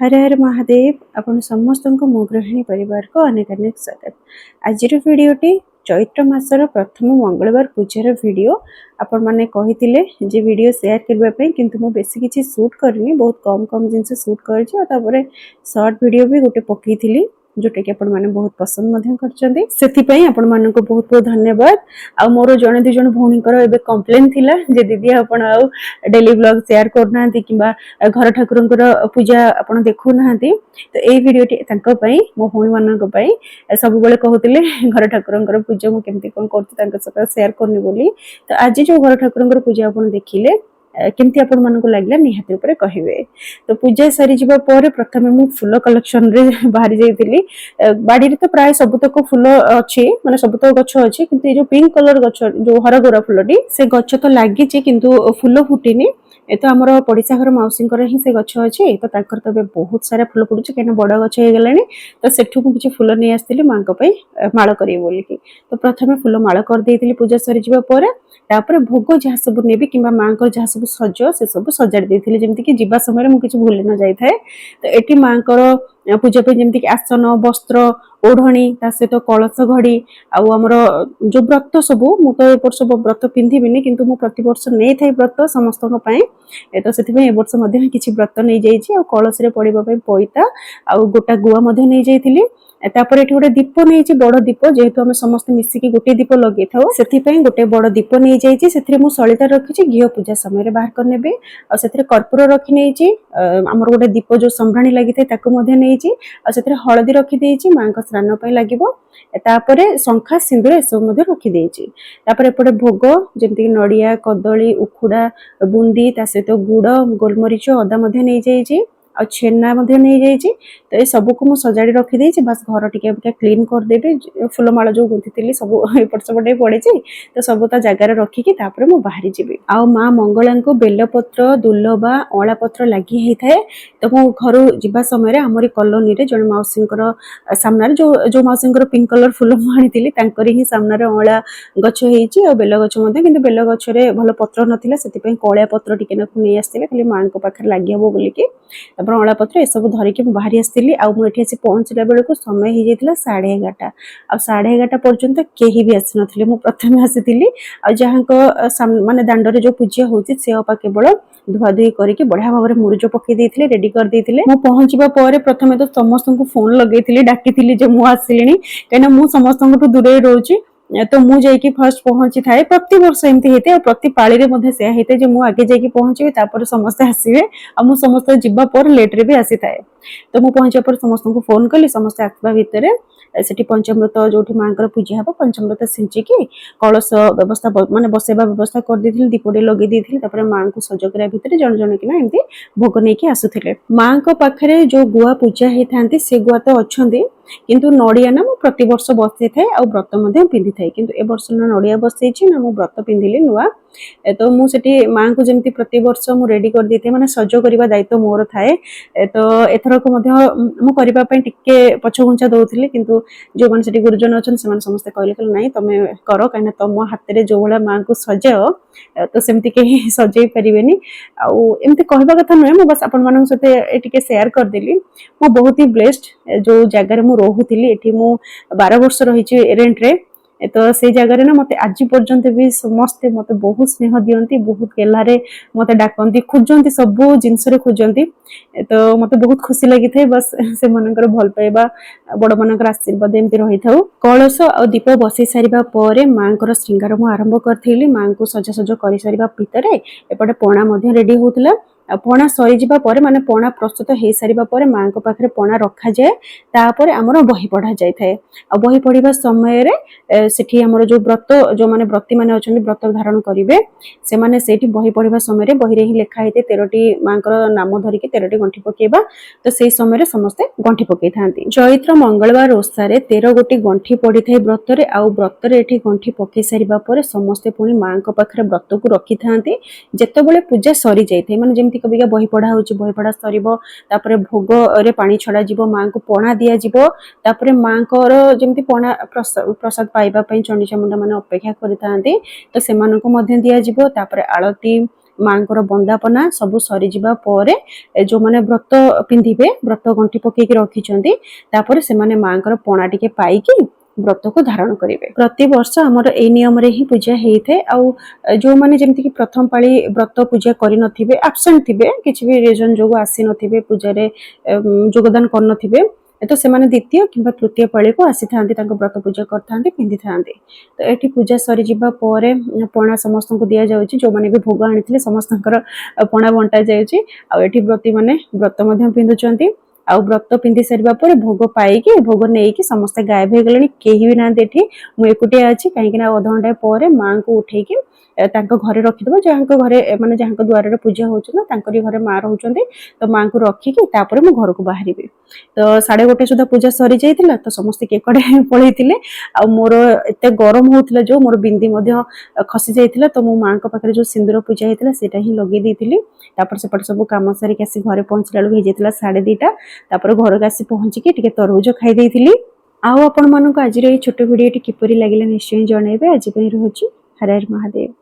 हर हर महादेव आपण समस्त मो गृहिणी परिवार को अनेक अनेक स्वागत। आज वीडियोटी चैत्र मासर प्रथम मंगलवार पूजार वीडियो आपण माने कहिथिले जे वीडियो शेयर करबा पई किंतु मो बेसी किछि शूट करनी बहुत कम कम जिंस शूट करछि और तापरे शॉर्ट वीडियो भी गोटे पकेइथिली जोटे कि आपण माने बहुत पसंद मध्य करछन्ती सेथि पई आपण मानको बहुत बहुत धन्यवाद। आ मोर जणे दि जण भौणी कर एबे कंप्लेन थिला जे दीदी आपण आ डेली व्लॉग शेयर करनांती किबा घर ठाकुरंकर पूजा आपण देखु नांती तो ए वीडियोटी तांको पई मो भौणी मानको पई सब बेले कहउतिले घर ठाकुरंकर पूजा मु केमती कोन करती तांको सका शेयर करनी बोली। तो आज जो घर ठाकुरंकर पूजा आपण देखिले केमती आपण मानको लागला निहाती ऊपर कहिवे। तो पूजा सरी जिबा पर प्रथमे मु फूल कलेक्शन रे बाहरी जाईतिली बाड़ी रे तो प्राय सबतक फूल अछि माने सबतक गछ अछि किंतु ए जो पिंक कलर गछ जो हरगोरा फूलटी से गछ तो लागि छि किंतु फूल फुटिनी ए तो हमर पड़िसा घर मौसी ही से गछ अछि तो ताकर तो बहुत सारा फूल फुटुछि केना बड़ गछ हे गेलानी तो सेठु मु किछि फूल नै आस्तिली मांको पई माळ करी बोली कि तो प्रथमे फूल माळ कर देइतिली पूजा सरी जिबा पर तापर भोग जहा सब नेबी किबा मांकर जहा सब सज से सब सजाड़ देइतिली जेमति कि जिबा समय मु किछि भूल न जाय थाए। तो एटी मांकर पूजा पे जेमति कि आसन वस्त्र ओढ़णी ता सहित कलश घड़ी आउ हमर जो व्रत सब मु तो ए वर्ष व्रत पिंधिबिनी किंतु मु प्रति वर्ष नै थाई व्रत समस्त पई तो सेति पई ए वर्ष मध्ये किछि व्रत नै जाईछि आ कलश रे पड़िबा पई पइता आ गोटा गुआ मध्ये नै जाईथिली। तापर एठी गोटे दीप नै छि बड़ दीप जेहेतु हम समस्त मिसी कि गोटे दीप लगे थाउ सेति पई गोटे बड़ दीप नै जाईछि सेथिरे मु सलिता रखि छि घियो पूजा समय रे बाहर कर नेबे आ सेथिरे कर्पूर रखि नै छि हमर गोटे दीप जो संभ्राणी लागि थाए ताको मध्ये नै छि आ सेथिरे हळदी रखि देइ छि मां का स्नान पई लागिबो तापरे शंखा सिंदूर ए सब मध्ये रखि देइ छि। तापर एपटे भोग जेमति नडिया कदली उखुडा बुंदी ता सहित गुड़ गोलमरीच अदा मध्ये नै जाई छि आ छेना मध्ये नै जाई छि। तो ए सब को मु सजाडी रखि देइ छि बस घर टिके क्लीन कर देबे फूल माला जो गुंथितिली सब एपट सबटे पड़े छि तो सब ता जगह रे रखि कि तापर मु बाहरी जिबे आ मां मंगला को बेलपत्र दुलबा अळा पत्र लागि हे थाए। तो मु घर जिबा समय रे हमरी कॉलोनी रे जण मौसिंकर सामना रे जो मौसिंकर पिंक कलर फूल मु आनितिली तांकरी ही सामना रे अळा गछ हेछि आ बेल गछ मध्ये किंतु बेल गछ रे भलो पत्र नथिला सेति पई कळिया पत्र टिके न नै आस्तिले खाली मां को पाखर लागि हबो बोली कि तापर अळा पत्र ए सब धरि कि बाहरी आस्तिली आ मु एठी आसी पहुंचला बेले को समय हे जेतला 11:30 आ 11:30 पर्यंत केही भी आसी नथिले मु प्रथमे आसीतिली आ जहां को माने दांडो रे जो पूजा होछि से अपा केवल धुआ धुई करके बढ़िया भाव में मुरुज पकई देइथिले रेडी कर देइथिले। मु पहुंचबा परे प्रथमे तो समस्त को फोन लगेइथिले डाकिथिले जे मु आसिलिनी केना मु समस्त को दूरे रहउची तो मु जाइकी फर्स्ट पहुंची थाए प्रति वर्ष एमती हेते और प्रति पाळी रे मध्ये से हेते जे मु आगे जाइकी पहुंचबे तापर समस्त आसीबे आ मु समस्त जिबा पर लेट रे भी आसी थाए। तो मु पहुंचा पर समस्त को फोन कली समस्त आसबा भितरे सेठी पंचामृत जोठी मांकर पूजा हबो पंचामृत सिंची की कलश व्यवस्था माने बसेबा व्यवस्था कर देथिल दीपडे लगे देथिल तापर मां को सजग करा भितरे जण जण किना एमती भोग नै की आसुथिले। मां को पाखरे जो गुआ पूजा हे थांती से गुआ तो अछंदी किंतु नडिया ना मु प्रति वर्ष बसे थाए आ व्रत मध्ये पिंधि थाए किंतु ए वर्ष ना नडिया बसे छि ना मु व्रत पिंधिली नुआ तो मु सेठी मां को जेमती प्रति वर्ष मु रेडी कर देथे माने सजो करबा दायित्व मोर थाए। तो एथर को मध्ये मु करबा पई टिके पछगुंचा दउथिली किंतु जो मन सेठी गुरुजन अछन से मन समस्त कहले नाही तमे करो काना तम हाथ रे जो भला मां को सजाओ तो सेमती के सजै परिबेनी आ एमती कहबा कथा नय मु बस आपन मानन सते टिके शेयर कर देली। मु बहुत ही ब्लेस्ड जो जगह रे मु रहुथिली एठी मु 12 वर्ष रहिछि रेंट रे तो से जगह रे ना मते आज पर्यंत भी समस्त मते बहुत स्नेह दियंती बहुत केलारे मते डाकंती खुजंती सब जिंस रे खुजंती तो मते बहुत खुशी लागि थे बस से मनकर भल पाइबा बड़ मनकर आशीर्वाद एमती रही थाउ। कलश और दीप बसई सारिबा परे मांकर श्रृंगार मु आरंभ करथिली मां को सजा सज करि सारिबा भितरे एपटे पणा मध्ये रेडी होतला पणा सरी जिबा परे माने पणा प्रस्तुत हे सारिबा परे मां को पाखरे पणा रखा जाए तापर हमर बही पढ़ा जाय थाए आ बही पढ़िबा समय रे सेठी हमर जो व्रत जो माने व्रती माने अछन व्रत धारण करिवे से माने सेठी बही पढ़िबा समय रे बही रे ही लेखा हेते 13टी मांकर नाम धरि के 13टी गंठी पकेबा तो सेही समय रे समस्त गंठी पकेई थांती। चैत्र मंगलवार ओसा रे 13 गोटी गंठी पड़ी थाए व्रत रे आ व्रत रे एठी गंठी पकेई सारिबा परे समस्त पुनी मां को पाखरे व्रत को रखी थांती जेतेबेले पूजा सरी जाय थाए माने जेमति कबिगा बही पढ़ा होची बही पढ़ा सरीबो तापरे भोग रे पानी छडा जिवो मां को पणा दिया जिवो तापरे मां को जेमति पणा प्रसाद पाइबा पई चंडी चामुंडा माने अपेक्षा करितांती तो सेमान को मध्य दिया जिवो तापरे आळती ମାଙ୍କର ବନ୍ଦାପନା ସବୁ ସରିଯିବା ପରେ जो माने व्रत पिंधिबे व्रत गंठी पकेकी रखिछंती तापर से माने मांकर पणा टिके पाइकी व्रत को धारण करेंगे। प्रति वर्ष आमर ए नियम रे ही पूजा हेइथे आउ जो माने जेमति कि प्रथम पाली व्रत पूजा करि नथिबे एब्सेंट थिबे किछि भी रीजन जो आसी नथिबे पूजा रे योगदान कर नथिबे तो से माने द्वितीय किंबा तृतीय पाली को आसी थांती तांको व्रत पूजा करथांती पिंधि थांती। तो एठी पूजा सरी जिबा परे पणा समस्त को दिया जाउची जो माने भी भोग आनिथिले समस्तंकर पणा बंटा जाउची आ एठी व्रती माने व्रत मध्यम पिंधुचंती आ व्रत पिंधि सारिबा परे भोग पाइकी भोग नेइकी समस्त गायब हे गलेनी केही भी नांती एठी मु एकुटिया अछि काहे कि ना अध घंटा परे मां को उठेकी तांको घरे रखि दबो जहांको घरे माने जहांको द्वार रे पूजा होउछ ना तांकरी घरे मां रहउचंती तो मां को रखी की तापरे मु घर को बाहरिबे। तो 1:30 सुधा पूजा सरी जाइतिला तो समस्त केकड़े पळैतिले आ मोर एते गरम होउतिला जो मोर बिंदी मध्य खसी जाइतिला तो मो मां को पाखरे जो सिंदूर पूजा हेतिला सेटा ही लगे देतिली तापर सेपट सब काम सारी कासी घरे पहुंचला हो जाइतिला 2:30 तापर घर के आसी पहुंची के टिके तरबुज खाइ देइतिली। आउ आपण मानको आज रे छोट वीडियो टी किपरि लागिला निश्चय जणाइबे। आज पई रहउची हर हर महादेव।